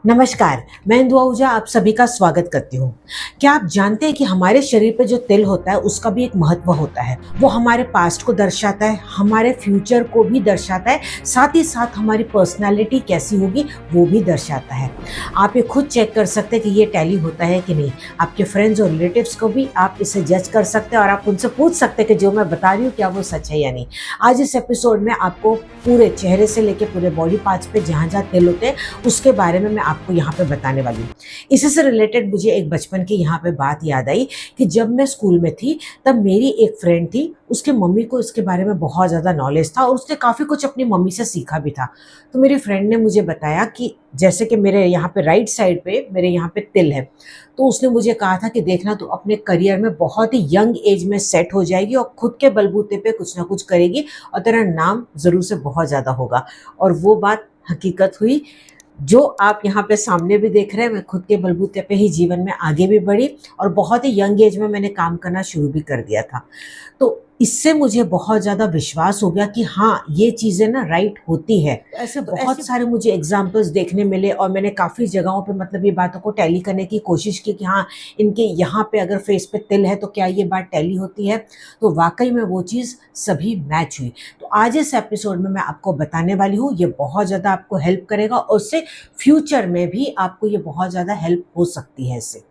नमस्कार, मैं इंदु आहूजा आप सभी का स्वागत करती हूँ। क्या आप जानते हैं कि हमारे शरीर पे जो तिल होता है उसका भी एक महत्व होता है। वो हमारे पास्ट को दर्शाता है, हमारे फ्यूचर को भी दर्शाता है, साथ ही साथ हमारी पर्सनालिटी कैसी होगी वो भी दर्शाता है। आप ये खुद चेक कर सकते हैं कि ये टैली होता है कि नहीं। आपके फ्रेंड्स और रिलेटिव्स को भी आप इसे जज कर सकते हैं और आप उनसे पूछ सकते हैं कि जो मैं बता रही हूँ क्या वो सच है या नहीं। आज इस एपिसोड में आपको पूरे चेहरे से लेकर पूरे बॉडी पार्ट्स पे जहाँ जहाँ तिल होते हैं उसके बारे में मैं आपको यहाँ पे बताने वाली हूँ। इसी से रिलेटेड मुझे एक बचपन की यहाँ पे बात याद आई कि जब मैं स्कूल में थी तब मेरी एक फ्रेंड थी, उसके मम्मी को इसके बारे में बहुत ज़्यादा नॉलेज था और उसने काफ़ी कुछ अपनी मम्मी से सीखा भी था। तो मेरी फ्रेंड ने मुझे बताया कि जैसे कि मेरे यहाँ पे राइट साइड पे मेरे यहाँ पे तिल है, तो उसने मुझे कहा था कि देखना तू अपने करियर में बहुत ही यंग एज में सेट हो जाएगी और खुद के बलबूते पे कुछ ना कुछ करेगी और तेरा नाम ज़रूर से बहुत ज़्यादा होगा। और वो बात हकीकत हुई। जो आप यहाँ पे सामने भी देख रहे हैं, मैं खुद के बलबूते पे ही जीवन में आगे भी बढ़ी और बहुत ही यंग एज में मैंने काम करना शुरू भी कर दिया था। तो इससे मुझे बहुत ज़्यादा विश्वास हो गया कि हाँ, ये चीज़ें ना राइट होती है। ऐसे बहुत सारे मुझे एग्जाम्पल्स देखने मिले और मैंने काफ़ी जगहों पे मतलब ये बातों को टैली करने की कोशिश की कि हाँ, इनके यहाँ पे अगर फेस पे तिल है तो क्या ये बात टैली होती है। तो वाकई में वो चीज़ सभी मैच हुई। तो आज इस एपिसोड में मैं आपको बताने वाली हूँ, ये बहुत ज़्यादा आपको हेल्प करेगा और उससे फ्यूचर में भी आपको ये बहुत ज़्यादा हेल्प हो सकती है इससे।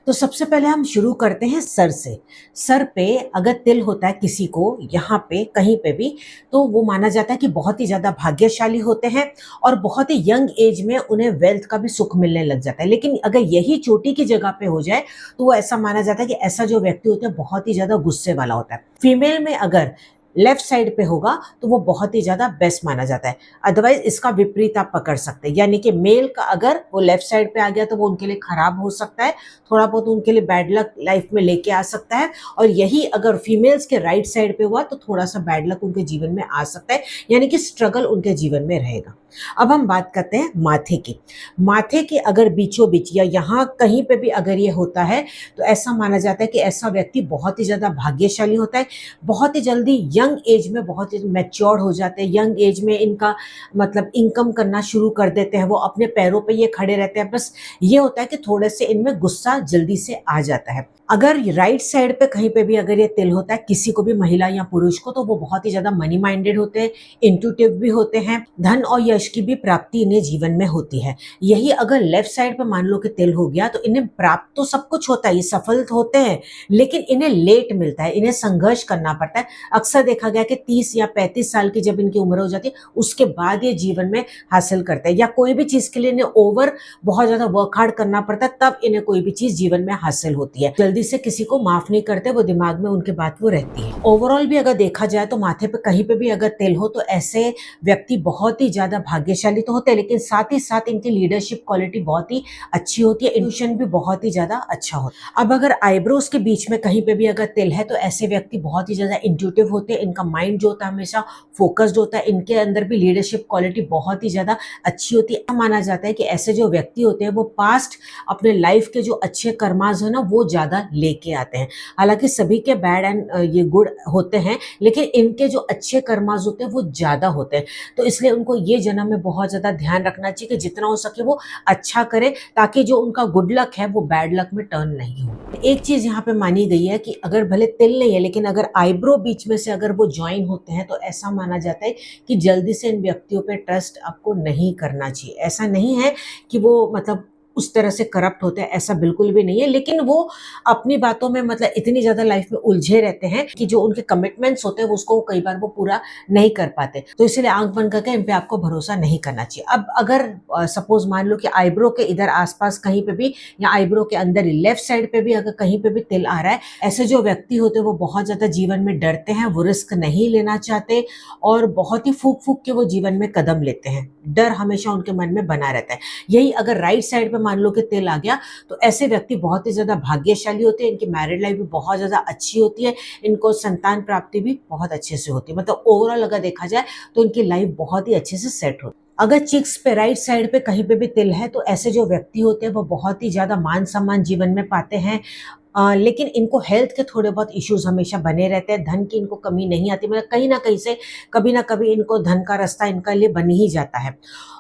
तो सबसे पहले हम शुरू करते हैं सर से। सर पे अगर तिल होता है किसी को, यहाँ पे कहीं पे भी, तो वो माना जाता है कि बहुत ही ज़्यादा भाग्यशाली होते हैं और बहुत ही यंग एज में उन्हें वेल्थ का भी सुख मिलने लग जाता है। लेकिन अगर यही चोटी की जगह पे हो जाए तो वो ऐसा माना जाता है कि ऐसा जो व्यक्ति होता है बहुत ही ज़्यादा गुस्से वाला होता है। फीमेल में अगर लेफ्ट साइड पे होगा तो वो बहुत ही ज़्यादा बेस्ट माना जाता है। अदरवाइज इसका विपरीत आप पकड़ सकते हैं, यानी कि मेल का अगर वो लेफ्ट साइड पे आ गया तो वो उनके लिए खराब हो सकता है, थोड़ा बहुत उनके लिए बैड लक लाइफ में लेके आ सकता है। और यही अगर फीमेल्स के राइट साइड पे हुआ तो थोड़ा सा बैड लक उनके जीवन में आ सकता है, यानी कि स्ट्रगल उनके जीवन में रहेगा। अब हम बात करते हैं माथे की। माथे के अगर बीचों बीच या यहाँ कहीं पे भी अगर ये होता है तो ऐसा माना जाता है कि ऐसा व्यक्ति बहुत ही ज़्यादा भाग्यशाली होता है। बहुत ही जल्दी यंग एज में बहुत ही मैच्योर हो जाते हैं, यंग एज में इनका मतलब इनकम करना शुरू कर देते हैं, वो अपने पैरों पे ये खड़े रहते हैं। बस ये होता है कि थोड़े से इनमें गुस्सा जल्दी से आ जाता है। अगर राइट साइड पे कहीं पे भी अगर ये तिल होता है किसी को भी, महिला या पुरुष को, तो वो बहुत ही ज्यादा मनी माइंडेड होते हैं, इंट्यूटिव भी होते हैं, धन और यश की भी प्राप्ति इन्हें जीवन में होती है। यही अगर लेफ्ट साइड पे मान लो कि तिल हो गया तो इन्हें प्राप्त तो सब कुछ होता है, ये सफल होते हैं, लेकिन इन्हें लेट मिलता है, इन्हें संघर्ष करना पड़ता है। अक्सर देखा गया कि 30 या 35 साल की जब इनकी उम्र हो जाती है उसके बाद ये जीवन में हासिल करते हैं, या कोई भी चीज के लिए इन्हें ओवर बहुत ज्यादा वर्क हार्ड करना पड़ता है, तब इन्हें कोई भी चीज जीवन में हासिल होती है। जल्दी से किसी को माफ नहीं करते, वो दिमाग में उनके बात वो रहती है। ओवरऑल भी अगर देखा जाए तो माथे पे कहीं पे भी अगर तिल हो तो ऐसे व्यक्ति बहुत ही ज्यादा भाग्यशाली तो होते हैं, लेकिन साथ ही साथ इनकी लीडरशिप क्वालिटी बहुत ही अच्छी होती है, इंट्यूशन भी बहुत ही ज्यादा अच्छा होता है। अब अगर आईब्रोज के बीच में कहीं पे भी अगर तिल है तो ऐसे व्यक्ति बहुत ही ज्यादा इंट्यूटिव होते हैं, इनका माइंड जो होता है हमेशा फोकस्ड होता है, इनके अंदर भी लीडरशिप क्वालिटी बहुत ही ज्यादा अच्छी होती है। माना जाता है कि ऐसे जो व्यक्ति होते हैं वो पास्ट अपने लाइफ के जो अच्छे कर्माज है ना वो ज्यादा लेके आते हैं। हालांकि सभी के बैड एंड ये गुड होते हैं, लेकिन इनके जो अच्छे कर्माज होते हैं वो ज्यादा होते हैं। तो इसलिए उनको ये जन्म में बहुत ज्यादा ध्यान रखना चाहिए कि जितना हो सके वो अच्छा करे, ताकि जो उनका गुड लक है वो बैड लक में टर्न नहीं हो। एक चीज यहाँ पे मानी गई है कि अगर भले तिल नहीं है लेकिन अगर आईब्रो बीच में से अगर वो ज्वाइन होते हैं तो ऐसा माना जाता है कि जल्दी से इन व्यक्तियों पे ट्रस्ट आपको नहीं करना चाहिए। ऐसा नहीं है कि वो मतलब उस तरह से करप्ट होते हैं, ऐसा बिल्कुल भी नहीं है, लेकिन वो अपनी बातों में मतलब इतनी ज्यादा लाइफ में उलझे रहते हैं कि जो उनके कमिटमेंट्स होते हैं उसको कई बार वो पूरा नहीं कर पाते। तो इसलिए आंख बंद करके इन पे आपको भरोसा नहीं करना चाहिए। अब अगर सपोज मान लो कि आईब्रो के इधर आसपास कहीं पे भी या आईब्रो के अंदर ही लेफ्ट साइड पे भी अगर कहीं पे भी तिल आ रहा है, ऐसे जो व्यक्ति होते हैं वो बहुत ज्यादा जीवन में डरते हैं, वो रिस्क नहीं लेना चाहते और बहुत ही फूक फूक के वो जीवन में कदम लेते हैं। डर हमेशा उनके मन में बना रहता है। यही अगर राइट साइड पे मान लो कि तिल आ गया तो ऐसे व्यक्ति बहुत ही ज्यादा भाग्यशाली होते हैं, इनकी मैरिड लाइफ भी बहुत ज्यादा अच्छी होती है, इनको संतान प्राप्ति भी बहुत अच्छे से होती है। मतलब ओवरऑल अगर देखा जाए तो इनकी लाइफ बहुत ही अच्छे से सेट होती है। अगर चिक्स पे राइट साइड पे कहीं पे भी तिल है तो ऐसे जो व्यक्ति होते हैं वो बहुत ही ज़्यादा मान-सम्मान जीवन में पाते हैं। लेकिन इनको हेल्थ के थोड़े बहुत इश्यूज़ हमेशा बने रहते हैं, धन की इनको कमी नहीं आती, मतलब कहीं न कहीं से कभी न कभी इनको धन का रास्ता इनके लिए बन ही जाता है।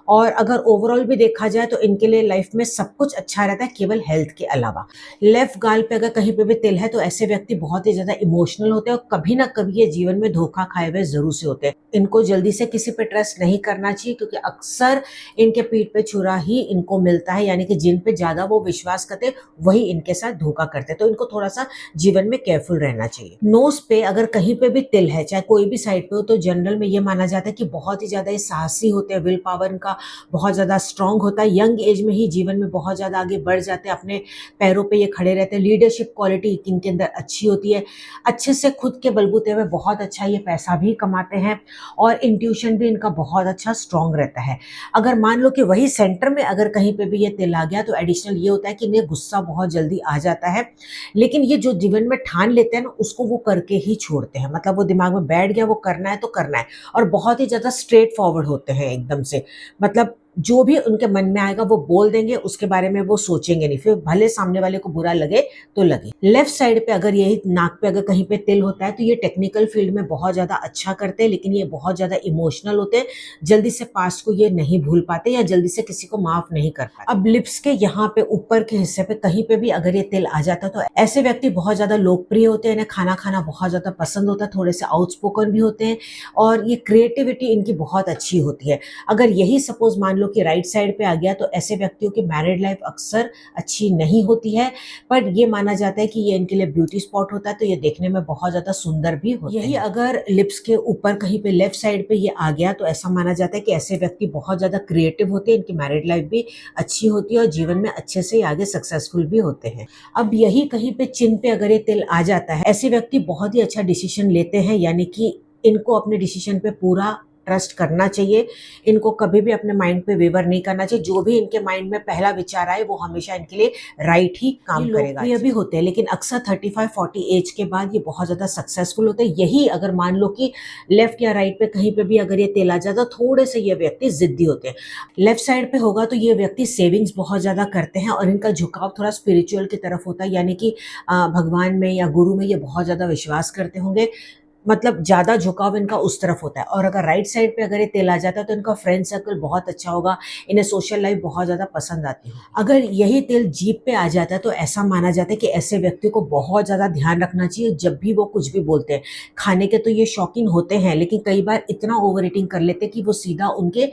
और अगर ओवरऑल भी देखा जाए तो इनके लिए लाइफ में सब कुछ अच्छा रहता है, केवल हेल्थ के अलावा। लेफ्ट गाल पे अगर कहीं पे भी तिल है तो ऐसे व्यक्ति बहुत ही ज़्यादा इमोशनल होते हैं और कभी न कभी ये जीवन में धोखा खाए हुए ज़रूर से होते हैं। इनको जल्दी से किसी पे ट्रस्ट नहीं करना चाहिए क्योंकि अक्सर इनके पीठ पे छुरा ही इनको मिलता है, यानी कि जिन पे ज़्यादा वो विश्वास करते हैं वही इनके साथ धोखा करते हैं, तो इनको थोड़ा-सा जीवन में केयरफुल रहना चाहिए। नोज़ पे अगर कहीं पे भी तिल है, चाहे कोई भी साइड पे हो, तो जनरल में ये माना जाता है कि बहुत ही ज़्यादा ये साहसी होते हैं, विल पावर इनका बहुत ज़्यादा स्ट्रॉन्ग होता है, यंग एज में ही जीवन में बहुत ज़्यादा आगे बढ़ जाते हैं, अपने पैरों पे ये खड़े रहते हैं, लीडरशिप क्वालिटी इनके अंदर अच्छी होती है, अच्छे से खुद के बलबूते पे बहुत अच्छा ये पैसा भी कमाते हैं और इंट्यूशन भी इनका बहुत अच्छा स्ट्रॉन्ग रहता है। अगर मान लो कि वही सेंटर में अगर कहीं पे भी ये तिल आ गया तो एडिशनल ये होता है कि इन्हें गुस्सा बहुत जल्दी आ जाता है, लेकिन ये जो जीवन में ठान लेते हैं ना उसको वो करके ही छोड़ते हैं, मतलब वो दिमाग में बैठ गया वो करना है तो करना है, और बहुत ही ज़्यादा स्ट्रेट फॉरवर्ड होते हैं एकदम से, मतलब जो भी उनके मन में आएगा वो बोल देंगे, उसके बारे में वो सोचेंगे नहीं, फिर भले सामने वाले को बुरा लगे तो लगे। लेफ्ट साइड पे अगर यही नाक पे अगर कहीं पे तिल होता है तो ये टेक्निकल फील्ड में बहुत ज़्यादा अच्छा करते हैं, लेकिन ये बहुत ज़्यादा इमोशनल होते हैं, जल्दी से पास्ट को ये नहीं भूल पाते या जल्दी से किसी को माफ़ नहीं कर पाते। अब लिप्स के यहाँ पे ऊपर के हिस्से पे कहीं पे भी अगर ये तिल आ जाता है तो ऐसे व्यक्ति बहुत ज़्यादा लोकप्रिय होते हैं, इन्हें खाना खाना बहुत ज़्यादा पसंद होता है, थोड़े से आउटस्पोकन भी होते हैं और ये क्रिएटिविटी इनकी बहुत अच्छी होती है। अगर यही सपोज़ मान लो कि राइट साइड पे आ गया तो ऐसे व्यक्तियों की मैरिड लाइफ अक्सर अच्छी नहीं होती है, पर ये माना जाता है कि ये इनके लिए ब्यूटी स्पॉट होता है, तो ये देखने में बहुत ज़्यादा सुंदर भी होते हैं। यही अगर लिप्स के ऊपर कहीं पे लेफ्ट साइड पे ये आ गया तो ऐसा माना जाता है कि ऐसे व्यक्ति बहुत ज़्यादा क्रिएटिव होते हैं, इनकी मैरिड लाइफ भी अच्छी होती है और जीवन में अच्छे से आगे सक्सेसफुल भी होते हैं। अब यही कहीं पे चिन पे अगर ये तिल आ जाता है, ऐसे व्यक्ति बहुत ही अच्छा डिसीजन लेते हैं, यानी कि इनको अपने डिसीजन पे पूरा ट्रस्ट करना चाहिए, इनको कभी भी अपने माइंड पे वेवर नहीं करना चाहिए, जो भी इनके माइंड में पहला विचार आए वो हमेशा इनके लिए राइट ही काम करेगा। ये भी होते हैं लेकिन अक्सर 35-40 एज के बाद ये बहुत ज़्यादा सक्सेसफुल होते हैं। यही अगर मान लो कि लेफ्ट या राइट पे कहीं पे भी अगर ये तिल आ जाता तो थोड़े से ये व्यक्ति जिद्दी होते हैं। लेफ्ट साइड पे होगा तो ये व्यक्ति सेविंग्स बहुत ज़्यादा करते हैं और इनका झुकाव थोड़ा स्पिरिचुअल की तरफ होता है, यानी कि भगवान में या गुरु में ये बहुत ज़्यादा विश्वास करते होंगे, मतलब ज़्यादा झुकाव इनका उस तरफ होता है। और अगर राइट साइड पे अगर ये तिल आ जाता है तो इनका फ्रेंड सर्कल बहुत अच्छा होगा, इन्हें सोशल लाइफ बहुत ज़्यादा पसंद आती है। अगर यही तिल जीभ पे आ जाता है तो ऐसा माना जाता है कि ऐसे व्यक्ति को बहुत ज़्यादा ध्यान रखना चाहिए जब भी वो कुछ भी बोलते हैं। खाने के तो ये शौकीन होते हैं लेकिन कई बार इतना ओवर ईटिंग कर लेते हैं कि वो सीधा उनके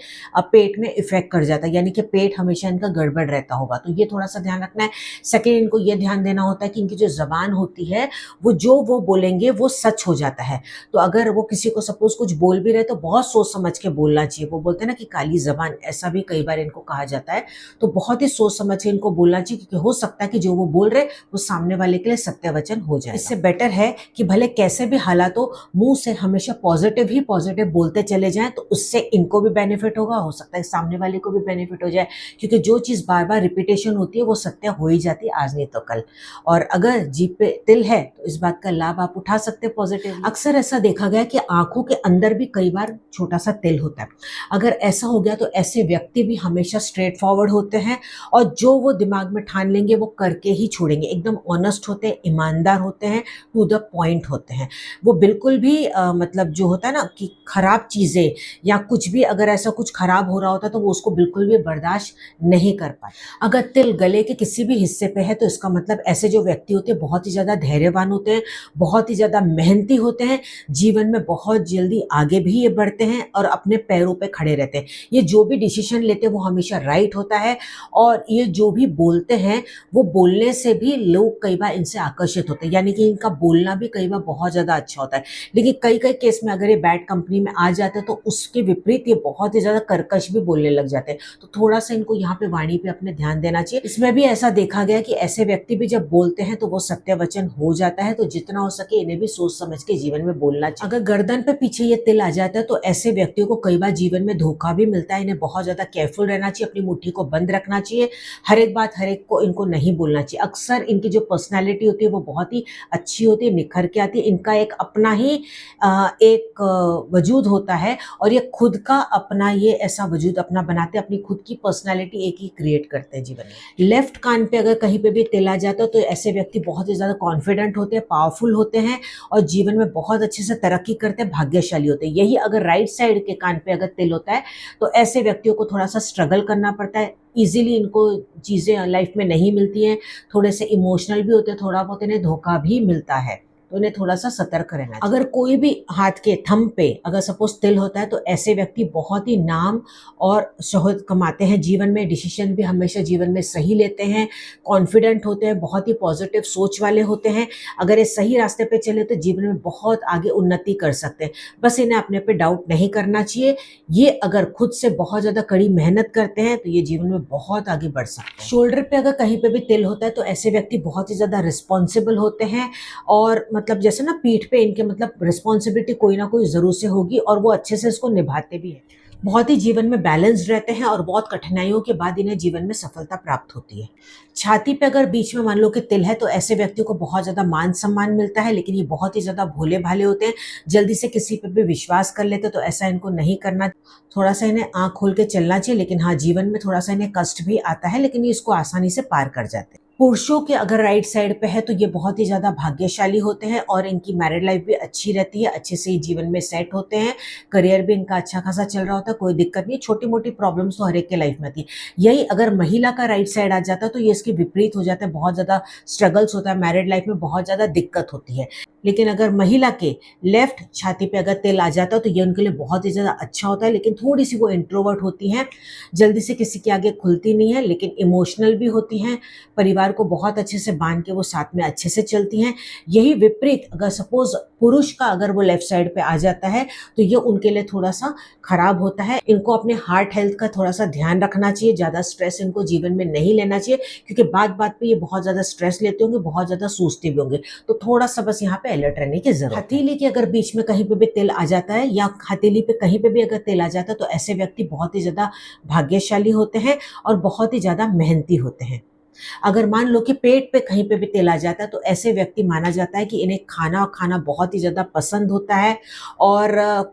पेट में इफेक्ट कर जाता है, यानी कि पेट हमेशा इनका गड़बड़ रहता होगा, तो ये थोड़ा सा ध्यान रखना है। सेकेंड, इनको ये ध्यान देना होता है कि इनकी जो ज़बान होती है वो बोलेंगे वो सच हो जाता है। तो अगर वो किसी को सपोज कुछ बोल भी रहे तो बहुत सोच समझ के बोलना चाहिए। वो बोलते हैं ना कि काली ज़बान, ऐसा भी कई बार इनको कहा जाता है, तो बहुत ही सोच समझ के इनको बोलना चाहिए क्योंकि हो सकता है कि जो वो बोल रहे वो सामने वाले के लिए सत्य वचन हो जाए। इससे बेटर है कि भले कैसे भी हालात हो, मुंह से हमेशा पॉजिटिव ही पॉजिटिव बोलते चले जाएं, तो उससे इनको भी बेनिफिट होगा, हो सकता है सामने वाले को भी बेनिफिट हो जाए, क्योंकि जो चीज़ बार बार रिपीटेशन होती है वो सत्य हो ही जाती है आज नहीं तो कल। और अगर जीभ पे तिल है तो इस बात का लाभ आप उठा सकते हैं पॉजिटिव। अक्सर ऐसा देखा गया कि आंखों के अंदर भी कई बार छोटा सा तिल होता है। अगर ऐसा हो गया तो ऐसे व्यक्ति भी हमेशा स्ट्रेट फॉरवर्ड होते हैं और जो वो दिमाग में ठान लेंगे वो करके ही छोड़ेंगे, एकदम ऑनेस्ट होते हैं, ईमानदार होते हैं, टू द पॉइंट होते हैं। वो बिल्कुल भी मतलब जो होता है ना कि खराब चीज़ें या कुछ भी अगर ऐसा कुछ खराब हो रहा होता है तो वो उसको बिल्कुल भी बर्दाश्त नहीं कर पाए। अगर तिल गले के किसी भी हिस्से पे है तो इसका मतलब ऐसे जो व्यक्ति होते हैं बहुत ही ज़्यादा धैर्यवान होते हैं, बहुत ही ज़्यादा मेहनती होते हैं, जीवन में बहुत जल्दी आगे भी ये बढ़ते हैं और अपने पैरों पे खड़े रहते हैं। ये जो भी डिसीजन लेते हैं वो हमेशा राइट होता है और ये जो भी बोलते हैं वो बोलने से भी लोग कई बार इनसे आकर्षित होते हैं, यानी कि इनका बोलना भी कई बार बहुत ज़्यादा अच्छा होता है। लेकिन कई कई केस में अगर ये बैड कंपनी में आ जाते हैं तो उसके विपरीत ये बहुत ही ज़्यादा कर्कश भी बोलने लग जाते हैं, तो थोड़ा सा इनको यहाँ पे वाणी पे अपने ध्यान देना चाहिए। इसमें भी ऐसा देखा गया कि ऐसे व्यक्ति भी जब बोलते हैं तो वो सत्य वचन हो जाता है, तो जितना हो सके इन्हें भी सोच समझ के जीवन में में बोलना चाहिए। अगर गर्दन पे पीछे ये तिल आ जाता है तो ऐसे व्यक्तियों को कई बार जीवन में धोखा भी मिलता है। इन्हें बहुत ज़्यादा केयरफुल रहना चाहिए, अपनी मुट्ठी को बंद रखना चाहिए, हर एक बात हर एक को इनको नहीं बोलना चाहिए। अक्सर इनकी जो पर्सनैलिटी होती है वो बहुत ही अच्छी होती है, निखर के आती है। इनका एक अपना ही एक वजूद होता है और ये खुद का अपना ये ऐसा वजूद अपना बनाते हैं, अपनी खुद की पर्सनैलिटी एक ही क्रिएट करते हैं जीवन में। लेफ्ट कान पे अगर कहीं पे भी तिल आ जाता है तो ऐसे व्यक्ति बहुत ही ज़्यादा कॉन्फिडेंट होते हैं, पावरफुल होते हैं और जीवन में बहुत अच्छे से तरक्की करते हैं, भाग्यशाली होते हैं। यही अगर राइट साइड के कान पे अगर तिल होता है तो ऐसे व्यक्तियों को थोड़ा सा स्ट्रगल करना पड़ता है, ईजिली इनको चीज़ें लाइफ में नहीं मिलती हैं, थोड़े से इमोशनल भी होते हैं, थोड़ा बहुत इन्हें धोखा भी मिलता है, तो इन्हें थोड़ा सा सतर्क रहना चाहिए। अगर कोई भी हाथ के थंब पे अगर सपोज तिल होता है तो ऐसे व्यक्ति बहुत ही नाम और शोहरत कमाते हैं जीवन में, डिसीजन भी हमेशा जीवन में सही लेते हैं, कॉन्फिडेंट होते हैं, बहुत ही पॉजिटिव सोच वाले होते हैं। अगर ये सही रास्ते पे चले तो जीवन में बहुत आगे उन्नति कर सकते हैं, बस इन्हें अपने पे डाउट नहीं करना चाहिए। ये अगर खुद से बहुत ज़्यादा कड़ी मेहनत करते हैं तो ये जीवन में बहुत आगे बढ़ सकते हैं। शोल्डर पे अगर कहीं पे भी तिल होता है तो ऐसे व्यक्ति बहुत ही ज़्यादा रिस्पॉन्सिबल होते हैं और मतलब जैसे ना पीठ पे इनके मतलब रिस्पॉन्सिबिलिटी कोई ना कोई ज़रूर से होगी और वो अच्छे से इसको निभाते भी हैं। बहुत ही जीवन में बैलेंस्ड रहते हैं और बहुत कठिनाइयों के बाद इन्हें जीवन में सफलता प्राप्त होती है। छाती पे अगर बीच में मान लो कि तिल है तो ऐसे व्यक्तियों को बहुत ज़्यादा मान सम्मान मिलता है, लेकिन ये बहुत ही ज़्यादा भोले भाले होते हैं, जल्दी से किसी पे भी विश्वास कर लेते, तो ऐसा इनको नहीं करना। थोड़ा सा इन्हें आँख खोल के चलना चाहिए, लेकिन हाँ जीवन में थोड़ा सा इन्हें कष्ट भी आता है, लेकिन ये इसको आसानी से पार कर जाते हैं। पुरुषों के अगर राइट साइड पे है तो ये बहुत ही ज़्यादा भाग्यशाली होते हैं और इनकी मैरिड लाइफ भी अच्छी रहती है, अच्छे से ही जीवन में सेट होते हैं, करियर भी इनका अच्छा खासा चल रहा होता है, कोई दिक्कत नहीं। छोटी मोटी प्रॉब्लम्स तो हर एक के लाइफ में आती है। यही अगर महिला का राइट साइड आ जाता है तो ये इसके विपरीत हो जाता है, बहुत ज़्यादा स्ट्रगल्स होता है, मैरिड लाइफ में बहुत ज़्यादा दिक्कत होती है। लेकिन अगर महिला के लेफ्ट छाती पे अगर तिल आ जाता है तो ये उनके लिए बहुत ही ज़्यादा अच्छा होता है, लेकिन थोड़ी सी वो इंट्रोवर्ट होती हैं, जल्दी से किसी के आगे खुलती नहीं है, लेकिन इमोशनल भी होती हैं, परिवार को बहुत अच्छे से बांध के वो साथ में अच्छे से चलती हैं। यही विपरीत अगर सपोज पुरुष का अगर वो लेफ्ट साइड पे आ जाता है तो ये उनके लिए थोड़ा सा खराब होता है। इनको अपने हार्ट हेल्थ का थोड़ा सा ध्यान रखना चाहिए, ज़्यादा स्ट्रेस इनको जीवन में नहीं लेना चाहिए, क्योंकि बात बात पे ये बहुत ज़्यादा स्ट्रेस लेते होंगे, बहुत ज़्यादा सोचते भी होंगे, तो थोड़ा सा बस यहाँ पे अलर्ट रहने की जरूरत है। हथेली के अगर बीच में कहीं पे भी तिल आ जाता है या हथेली पे कहीं पे भी अगर तिल आ जाता है तो ऐसे व्यक्ति बहुत ही ज़्यादा भाग्यशाली होते हैं और बहुत ही ज़्यादा मेहनती होते हैं। अगर मान लो कि पेट पे कहीं पे भी तिल आ जाता है तो ऐसे व्यक्ति माना जाता है कि इन्हें खाना खाना बहुत ही ज़्यादा पसंद होता है और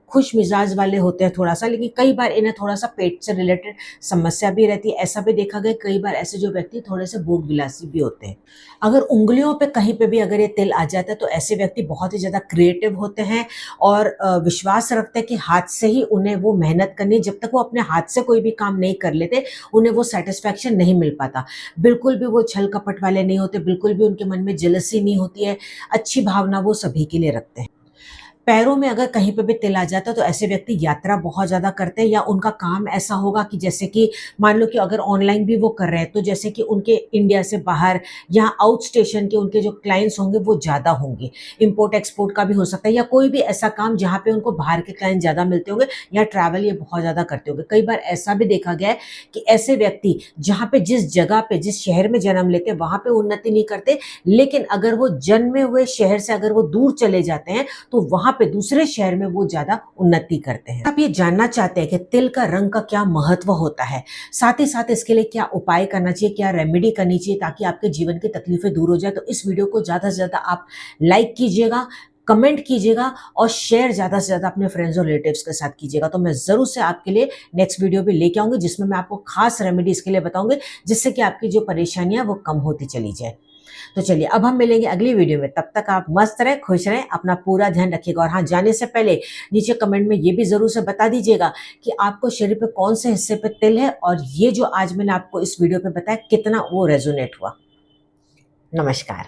खुश मिजाज वाले होते हैं थोड़ा सा, लेकिन कई बार इन्हें थोड़ा सा पेट से रिलेटेड समस्या भी रहती है। ऐसा भी देखा गया कई बार ऐसे जो व्यक्ति थोड़े से भोग विलासी भी होते हैं। अगर उंगलियों पे कहीं पे भी अगर ये तिल आ जाता है तो ऐसे व्यक्ति बहुत ही ज़्यादा क्रिएटिव होते हैं और विश्वास रखते हैं कि हाथ से ही उन्हें वो मेहनत करनी है। जब तक वो अपने हाथ से कोई भी काम नहीं कर लेते उन्हें वो सेटिस्फैक्शन नहीं मिल पाता। बिल्कुल भी वो छल कपट वाले नहीं होते, बिल्कुल भी उनके मन में जेलसी नहीं होती है, अच्छी भावना वो सभी के लिए रखते हैं। पैरों में अगर कहीं पे भी तिल आ जाता है तो ऐसे व्यक्ति यात्रा बहुत ज़्यादा करते हैं या उनका काम ऐसा होगा कि जैसे कि मान लो कि अगर ऑनलाइन भी वो कर रहे हैं तो जैसे कि उनके इंडिया से बाहर या आउट स्टेशन के उनके जो क्लाइंट्स होंगे वो ज़्यादा होंगे, इम्पोर्ट एक्सपोर्ट का भी हो सकता है या कोई भी ऐसा काम जहाँ पे उनको बाहर के क्लाइंट ज़्यादा मिलते होंगे या ट्रैवल ये बहुत ज़्यादा करते होंगे। कई बार ऐसा भी देखा गया है कि ऐसे व्यक्ति जहाँ पे जिस जगह पे जिस शहर में जन्म लेते हैं वहाँ पे उन्नति नहीं करते, लेकिन अगर वो जन्मे हुए शहर से अगर वो दूर चले जाते हैं तो वहाँ पे दूसरे शहर में वो ज्यादा उन्नति करते हैं। आप ये जानना चाहते हैं कि तिल का रंग का क्या महत्व होता है, साथ ही साथ इसके लिए क्या उपाय करना चाहिए, क्या रेमेडी करनी चाहिए ताकि आपके जीवन की तकलीफें दूर हो जाए, तो इस वीडियो को ज्यादा से ज्यादा आप लाइक कीजिएगा, कमेंट कीजिएगा और शेयर ज़्यादा से ज़्यादा अपने फ्रेंड्स और रिलेटिव्स के साथ कीजिएगा। तो मैं ज़रूर से आपके लिए नेक्स्ट वीडियो भी लेके आऊँगी जिसमें मैं आपको खास रेमेडी इसके लिए बताऊँगी जिससे कि आपकी जो परेशानियाँ वो कम होती चली जाए। तो चलिए अब हम मिलेंगे अगली वीडियो में, तब तक आप मस्त रहें, खुश रहें, अपना पूरा ध्यान रखिएगा। और हाँ, जाने से पहले नीचे कमेंट में ये भी ज़रूर से बता दीजिएगा कि आपको शरीर पे कौन से हिस्से पे तिल है और ये जो आज मैंने आपको इस वीडियो पे बताया कितना वो रेजोनेट हुआ। नमस्कार।